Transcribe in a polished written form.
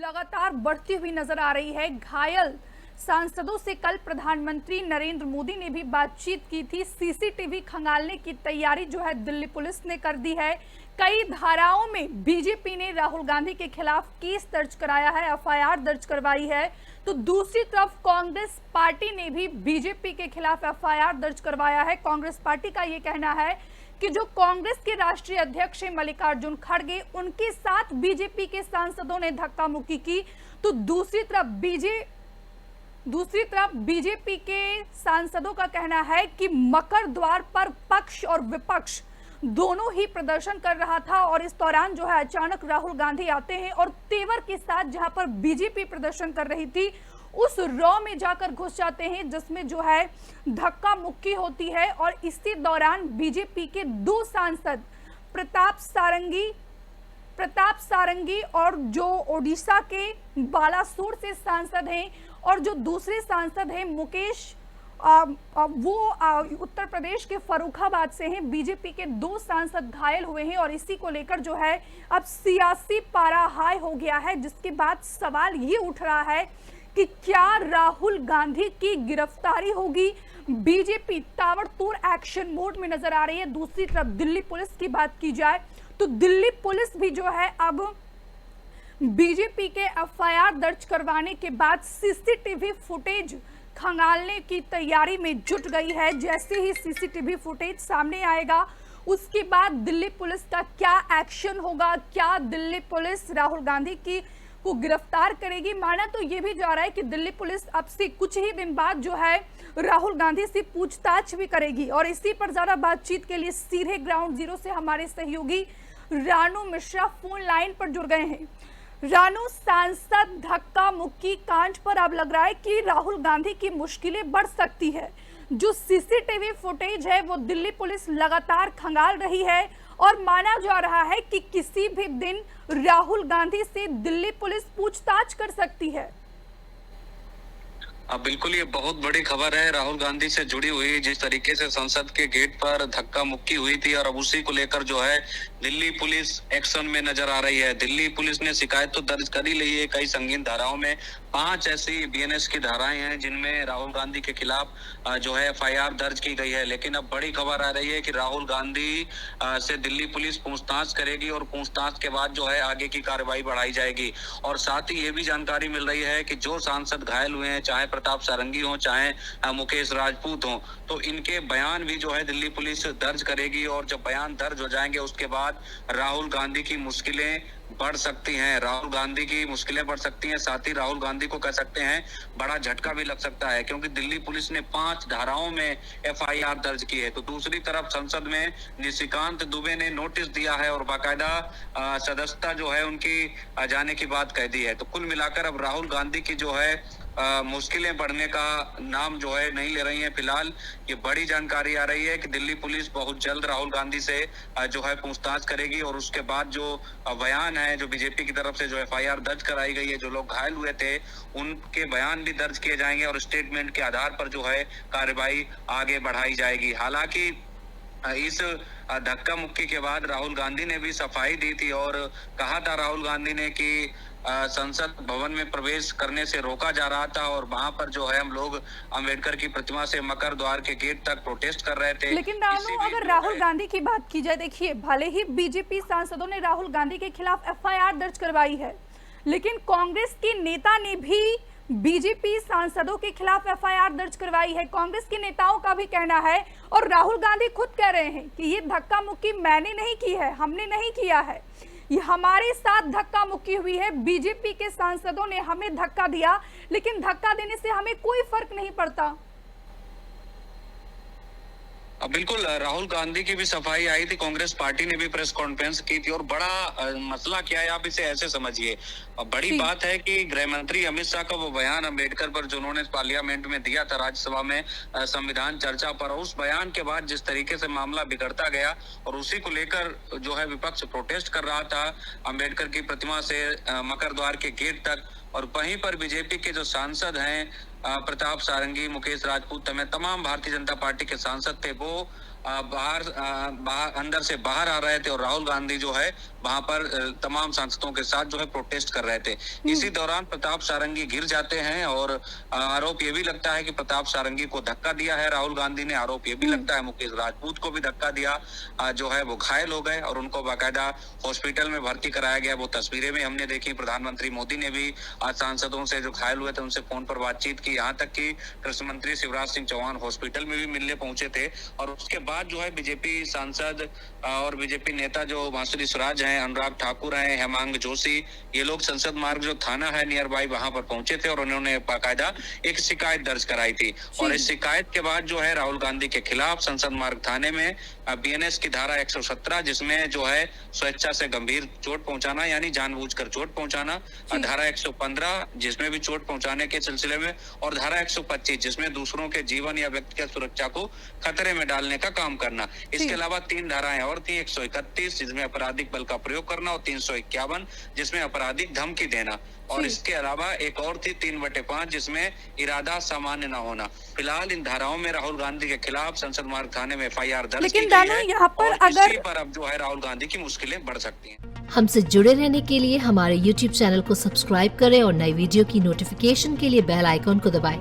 लगातार बढ़ती हुई नजर आ रही है। घायल सांसदों से कल प्रधानमंत्री नरेंद्र मोदी ने भी बातचीत की थी। सीसीटीवी खंगालने की तैयारी जो है दिल्ली पुलिस ने कर दी है। कई धाराओं में बीजेपी ने राहुल गांधी के खिलाफ केस दर्ज कराया है, एफआईआर दर्ज करवाई है। तो दूसरी तरफ कांग्रेस पार्टी ने भी बीजेपी के खिलाफ एफआईआर दर्ज करवाया है। कांग्रेस पार्टी का ये कहना है कि जो कांग्रेस के राष्ट्रीय अध्यक्ष मल्लिकार्जुन खड़गे, उनके साथ बीजेपी के सांसदों ने धक्का मुक्की की। तो दूसरी तरफ बीजेपी के सांसदों का कहना है कि मकर द्वार पर पक्ष और विपक्ष दोनों ही प्रदर्शन कर रहा था और इस दौरान जो है अचानक राहुल गांधी आते हैं और तेवर के साथ जहां पर बीजेपी प्रदर्शन कर रही थी उस रॉ में जाकर घुस जाते हैं, जिसमें जो है धक्का मुक्की होती है। और इसी दौरान बीजेपी के दो सांसद प्रताप सारंगी और जो ओडिशा के बालासोर से सांसद हैं और जो दूसरे सांसद हैं मुकेश, वो उत्तर प्रदेश के फर्रुखाबाद से हैं। बीजेपी के दो सांसद घायल हुए हैं और इसी को लेकर जो है अब सियासी पारा हाई हो गया है, जिसके बाद सवाल ये उठ रहा है कि क्या राहुल गांधी की गिरफ्तारी होगी। बीजेपी ताबड़तोड़ एक्शन मोड में नजर आ रही है। दूसरी तरफ दिल्ली पुलिस की बात की जाए तो दिल्ली पुलिस भी जो है अब बीजेपी के एफआईआर दर्ज करवाने के बाद सीसीटीवी फुटेज खंगालने की तैयारी में जुट गई है। जैसे ही सीसीटीवी फुटेज सामने आएगा उसके बाद दिल्ली पुलिस का क्या एक्शन होगा, क्या दिल्ली पुलिस राहुल गांधी को गिरफ्तार करेगी। माना तो ये भी जा रहा है कि दिल्ली पुलिस अब से कुछ ही दिन बाद जो है राहुल गांधी से पूछताछ भी करेगी। और इसी पर ज्यादा बातचीत के लिए सीधे ग्राउंड जीरो से हमारे सहयोगी रानू मिश्रा फोन लाइन पर जुड़ गए हैं। रानू, सांसद धक्का मुक्की कांड पर अब लग रहा है कि राहुल गांधी की मुश्किलें बढ़ सकती है। जो सीसीटीवी फुटेज है वो दिल्ली पुलिस लगातार खंगाल रही है और माना जा रहा है कि किसी भी दिन राहुल गांधी से दिल्ली पुलिस पूछताछ कर सकती है। बिल्कुल, ये बहुत बड़ी खबर है राहुल गांधी से जुड़ी हुई। जिस तरीके से संसद के गेट पर धक्का मुक्की हुई थी और अब उसी को लेकर जो है दिल्ली पुलिस एक्शन में नजर आ रही है। दिल्ली पुलिस ने शिकायत तो दर्ज कर ही ली है कई संगीन धाराओं में। 5 ऐसी बीएनएस की धाराएं हैं जिनमें राहुल गांधी के खिलाफ जो है एफआईआर दर्ज की गई है। लेकिन अब बड़ी खबर आ रही है कि राहुल गांधी से दिल्ली पुलिस पूछताछ करेगी और पूछताछ के बाद जो है आगे की कार्रवाई बढ़ाई जाएगी। और साथ ही ये भी जानकारी मिल रही है कि जो सांसद घायल हुए हैं, चाहे प्रताप सारंगी हो चाहे मुकेश राजपूत हो, तो इनके बयान भी जो है दिल्ली पुलिस दर्ज करेगी। और जब बयान दर्ज हो जाएंगे उसके बाद राहुल गांधी की मुश्किलें बढ़ सकती हैं। राहुल गांधी की मुश्किलें बढ़ सकती हैं, साथ ही राहुल गांधी को कह सकते हैं बड़ा झटका भी लग सकता है, क्योंकि दिल्ली पुलिस ने 5 धाराओं में एफआईआर दर्ज की है। तो दूसरी तरफ संसद में निशिकांत दुबे ने नोटिस दिया है और बाकायदा सदस्यता जो है उनकी जाने की बात कह दी है। तो कुल मिलाकर अब राहुल गांधी की जो है मुश्किलें बढ़ने का नाम जो है नहीं ले रही हैं। फिलहाल ये बड़ी जानकारी आ रही है कि दिल्ली पुलिस बहुत जल्द राहुल गांधी से जो है पूछताछ करेगी और उसके बाद जो बयान है, जो बीजेपी की तरफ से जो एफआईआर दर्ज कराई गई है, जो लोग घायल हुए थे उनके बयान भी दर्ज किए जाएंगे और स्टेटमेंट के आधार पर जो है कार्रवाई आगे बढ़ाई जाएगी। हालांकि इस धक्का मुक्की के बाद राहुल गांधी ने भी सफाई दी थी और कहा था राहुल गांधी ने कि संसद भवन में प्रवेश करने से रोका जा रहा था और वहां पर जो है हम लोग अंबेडकर की प्रतिमा से मकर द्वार के गेट तक प्रोटेस्ट कर रहे थे। लेकिन रानू, अगर राहुल गांधी की बात की जाए, देखिए भले ही बीजेपी सांसदों ने राहुल गांधी के खिलाफ एफआईआर दर्ज करवाई है, लेकिन कांग्रेस की नेता ने भी बीजेपी सांसदों के खिलाफ एफआईआर दर्ज करवाई है। कांग्रेस के नेताओं का भी कहना है और राहुल गांधी खुद कह रहे हैं कि ये धक्का मुक्की मैंने नहीं की है, हमने नहीं किया है, ये हमारे साथ धक्का मुक्की हुई है। बीजेपी के सांसदों ने हमें धक्का दिया, लेकिन धक्का देने से हमें कोई फर्क नहीं पड़ता। बिल्कुल, राहुल गांधी की भी सफाई आई थी, कांग्रेस पार्टी ने भी प्रेस कॉन्फ्रेंस की थी। और बड़ा मसला क्या है, आप इसे ऐसे समझिए, बड़ी बात है कि गृह मंत्री अमित शाह का वो बयान अंबेडकर पर जो उन्होंने पार्लियामेंट में दिया था राज्यसभा में संविधान चर्चा पर, उस बयान के बाद जिस तरीके से मामला बिगड़ता गया और उसी को लेकर जो है विपक्ष प्रोटेस्ट कर रहा था अंबेडकर की प्रतिमा से मकर द्वार के गेट तक। और वहीं पर बीजेपी के जो सांसद हैं प्रताप सारंगी, मुकेश राजपूत, तमाम भारतीय जनता पार्टी के सांसद थे, वो अंदर से बाहर आ रहे थे और राहुल गांधी जो है वहां पर तमाम सांसदों के साथ जो है प्रोटेस्ट कर रहे थे। इसी दौरान प्रताप सारंगी गिर जाते हैं और आरोप ये भी लगता है कि प्रताप सारंगी को धक्का दिया है राहुल गांधी ने। आरोप ये भी लगता है मुकेश राजपूत को भी धक्का दिया, जो है वो घायल हो गए और उनको बाकायदा हॉस्पिटल में भर्ती कराया गया। वो तस्वीरें में हमने देखी। प्रधानमंत्री मोदी ने भी आज सांसदों से जो घायल हुए थे उनसे फोन पर बातचीत की। यहाँ तक कि कृषि मंत्री शिवराज सिंह चौहान हॉस्पिटल में भी मिलने पहुंचे थे। और उसके बाद जो है बीजेपी सांसद और बीजेपी नेता जो बांसुरी स्वराज हैं, अनुराग ठाकुर हैं, हेमांग जोशी, ये लोग संसद मार्ग जो थाना है नियर बाई वहां पर पहुंचे थे और उन्होंने बाकायदा एक शिकायत दर्ज कराई थी। और इस शिकायत के बाद जो है राहुल गांधी के खिलाफ संसद मार्ग थाने में बीएनएस की धारा 117 जिसमें जो है स्वेच्छा से गंभीर चोट पहुंचाना यानी जानबूझकर चोट पहुंचाना, धारा 115 जिसमें भी चोट पहुंचाने के सिलसिले में, और धारा 125 जिसमें दूसरों के जीवन या व्यक्तिगत सुरक्षा को खतरे में डालने का काम करना। इसके अलावा 3 धाराएं और थी, 131 जिसमें आपराधिक बल का प्रयोग करना और 351 जिसमें आपराधिक धमकी देना। और इसके अलावा एक और थी 3/5 जिसमें इरादा सामान्य न होना। फिलहाल इन धाराओं में राहुल गांधी के खिलाफ संसद मार्ग थाने में FIR दर्ज की गई है। यहाँ पर और अगर इसी पर अब जो है राहुल गांधी की मुश्किलें बढ़ सकती हैं। हमसे जुड़े रहने के लिए हमारे YouTube चैनल को सब्सक्राइब करें और नई वीडियो की नोटिफिकेशन के लिए बेल आइकॉन को दबाएं।